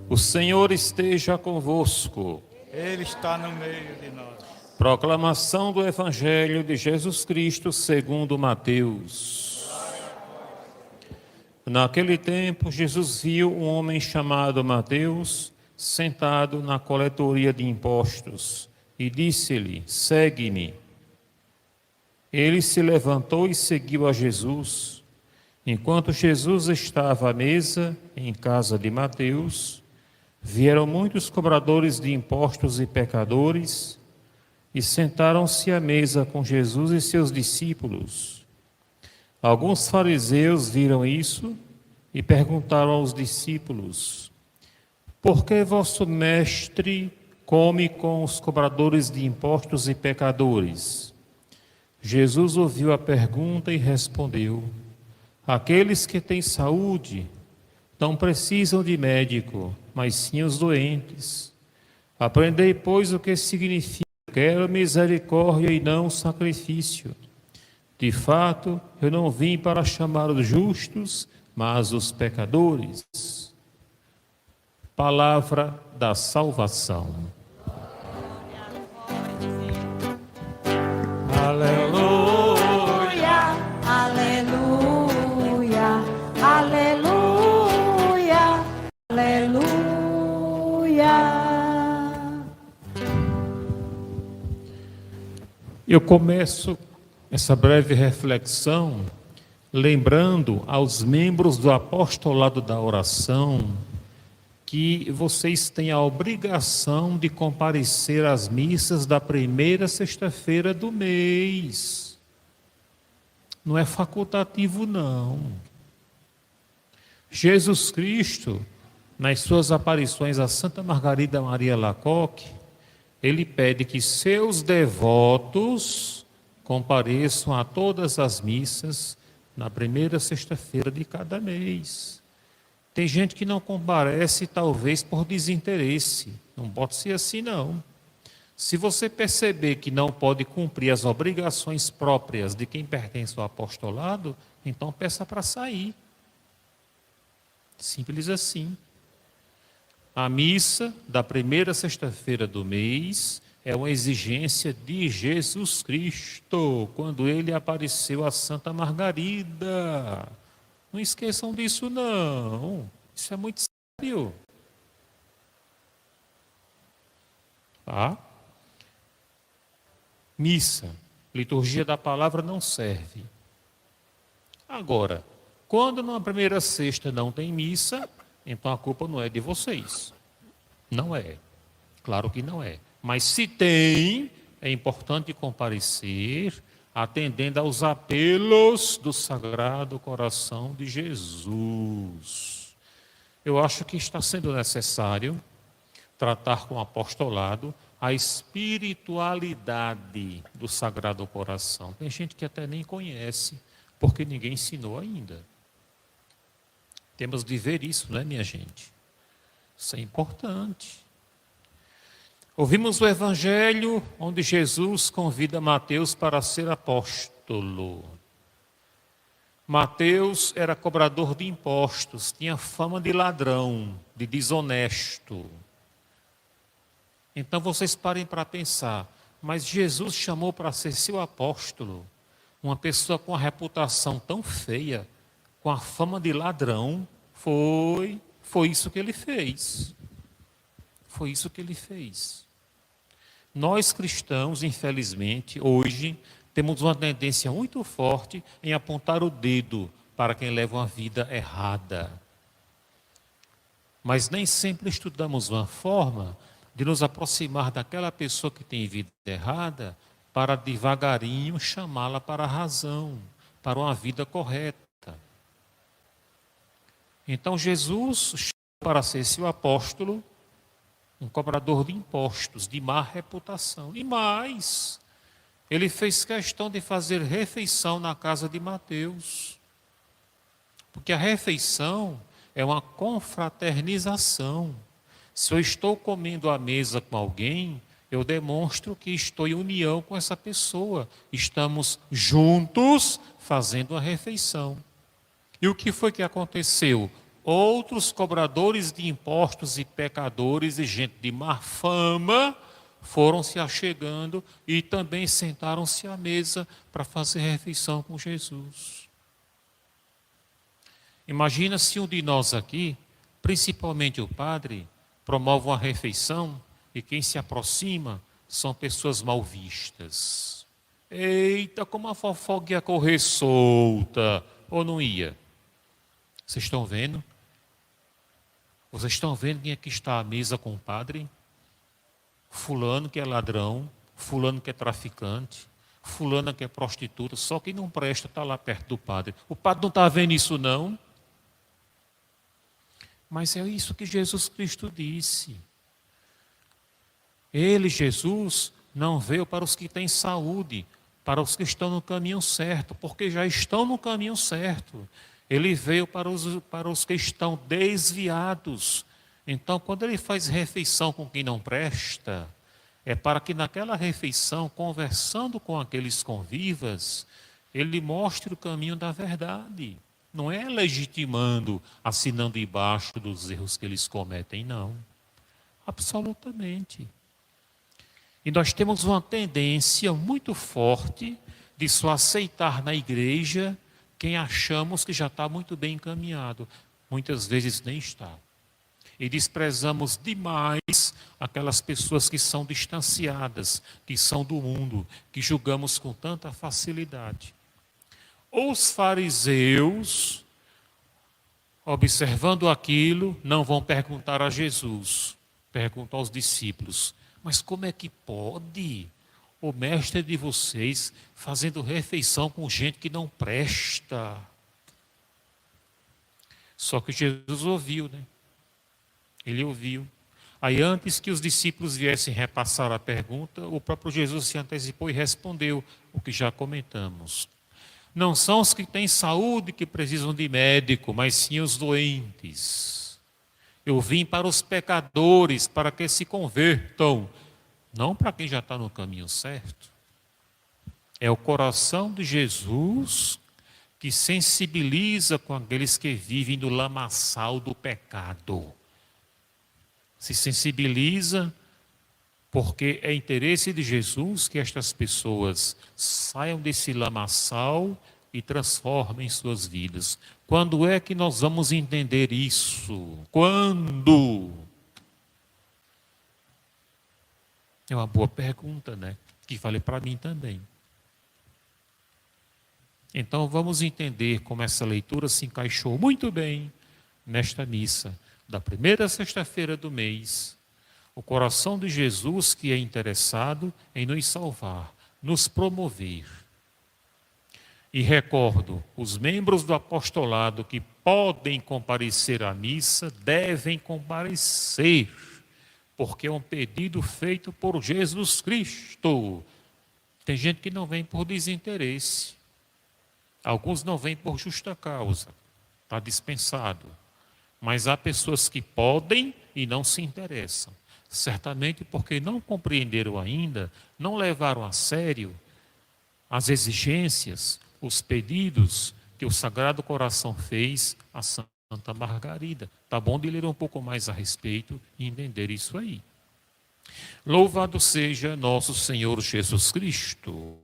O Senhor esteja convosco. Ele está no meio de nós. Proclamação do Evangelho de Jesus Cristo segundo Mateus. Naquele tempo, Jesus viu um homem chamado Mateus sentado na coletoria de impostos e disse-lhe: segue-me. Ele se levantou e seguiu a Jesus. Enquanto Jesus estava à mesa em casa de Mateus, vieram muitos cobradores de impostos e pecadores e sentaram-se à mesa com Jesus e seus discípulos. Alguns fariseus viram isso e perguntaram aos discípulos: por que vosso mestre come com os cobradores de impostos e pecadores? Jesus ouviu a pergunta e respondeu: aqueles que têm saúde não precisam de médico, mas sim os doentes. Aprendei, pois, o que significa: quero misericórdia e não sacrifício. De fato, eu não vim para chamar os justos, mas os pecadores. Palavra da salvação. Aleluia, Aleluia, aleluia, aleluia. Eu começo essa breve reflexão lembrando aos membros do apostolado da oração que vocês têm a obrigação de comparecer às missas da primeira sexta-feira do mês. Não é facultativo, não. Jesus Cristo, nas suas aparições a Santa Margarida Maria Alacoque, ele pede que seus devotos compareçam a todas as missas na primeira sexta-feira de cada mês. Tem gente que não comparece, talvez por desinteresse. Não pode ser assim, não. Se você perceber que não pode cumprir as obrigações próprias de quem pertence ao apostolado, então peça para sair. Simples assim. A missa da primeira sexta-feira do mês é uma exigência de Jesus Cristo, quando ele apareceu a Santa Margarida. Não esqueçam disso, não. Isso é muito sério. Tá? Missa, liturgia da palavra não serve. Agora, quando na primeira sexta não tem missa, então a culpa não é de vocês. Não é. Claro que não é. Mas se tem, é importante comparecer, atendendo aos apelos do Sagrado Coração de Jesus. Eu acho que está sendo necessário tratar com o apostolado a espiritualidade do Sagrado Coração. Tem gente que até nem conhece, porque ninguém ensinou ainda. Temos de ver isso, não é, minha gente? Isso é importante. Ouvimos o Evangelho onde Jesus convida Mateus para ser apóstolo. Mateus era cobrador de impostos, tinha fama de ladrão, de desonesto. Então vocês parem para pensar, mas Jesus chamou para ser seu apóstolo uma pessoa com a reputação tão feia, com a fama de ladrão? Foi isso que ele fez. Foi isso que ele fez. Nós cristãos, infelizmente, hoje, temos uma tendência muito forte em apontar o dedo para quem leva uma vida errada. Mas nem sempre estudamos uma forma de nos aproximar daquela pessoa que tem vida errada para devagarinho chamá-la para a razão, para uma vida correta. Então Jesus chamou para ser seu apóstolo um cobrador de impostos, de má reputação. E mais, ele fez questão de fazer refeição na casa de Mateus. Porque a refeição é uma confraternização. Se eu estou comendo à mesa com alguém, eu demonstro que estou em união com essa pessoa. Estamos juntos fazendo a refeição. E o que foi que aconteceu? outros cobradores de impostos e pecadores e gente de má fama foram se achegando e também sentaram-se à mesa para fazer refeição com Jesus. Imagina se um de nós aqui, principalmente o padre, promove uma refeição e quem se aproxima são pessoas mal vistas. Eita, como a fofoca ia correr solta, ou não ia? Vocês estão vendo? Vocês estão vendo quem é que está à mesa com o padre? Fulano que é ladrão, fulano que é traficante, fulana que é prostituta, só quem não presta está lá perto do padre. O padre não está vendo isso não? Mas é isso que Jesus Cristo disse. Ele, Jesus, não veio para os que têm saúde, para os que estão no caminho certo, porque já estão no caminho certo. Ele veio para os que estão desviados. Então, quando ele faz refeição com quem não presta, é para que naquela refeição, conversando com aqueles convivas, ele mostre o caminho da verdade. Não é legitimando, assinando embaixo dos erros que eles cometem, não. Absolutamente. E nós temos uma tendência muito forte de só aceitar na igreja quem achamos que já está muito bem encaminhado. Muitas vezes nem está. E desprezamos demais aquelas pessoas que são distanciadas, que são do mundo, que julgamos com tanta facilidade. Os fariseus, observando aquilo, não vão perguntar a Jesus, perguntam aos discípulos: mas como é que pode o mestre de vocês fazendo refeição com gente que não presta? Só que Jesus ouviu, né? Ele ouviu. Aí antes que os discípulos viessem repassar a pergunta, o próprio Jesus se antecipou e respondeu o que já comentamos. Não são os que têm saúde que precisam de médico, mas sim os doentes. Eu vim para os pecadores, para que se convertam, não para quem já está no caminho certo. É o coração de Jesus que sensibiliza com aqueles que vivem no lamaçal do pecado. Se sensibiliza porque é interesse de Jesus que estas pessoas saiam desse lamaçal e transformem suas vidas. Quando é que nós vamos entender isso? Quando? É uma boa pergunta, né? Que vale para mim também. Então vamos entender como essa leitura se encaixou muito bem nesta missa da primeira sexta-feira do mês. O coração de Jesus que é interessado em nos salvar, nos promover. E recordo, os membros do apostolado que podem comparecer à missa, devem comparecer, porque é um pedido feito por Jesus Cristo. Tem gente que não vem por desinteresse. Alguns não vêm por justa causa. Está dispensado. Mas há pessoas que podem e não se interessam. Certamente porque não compreenderam ainda, não levaram a sério as exigências, os pedidos que o Sagrado Coração fez a Santa Margarida. Está bom de ler um pouco mais a respeito e entender isso aí. Louvado seja nosso Senhor Jesus Cristo.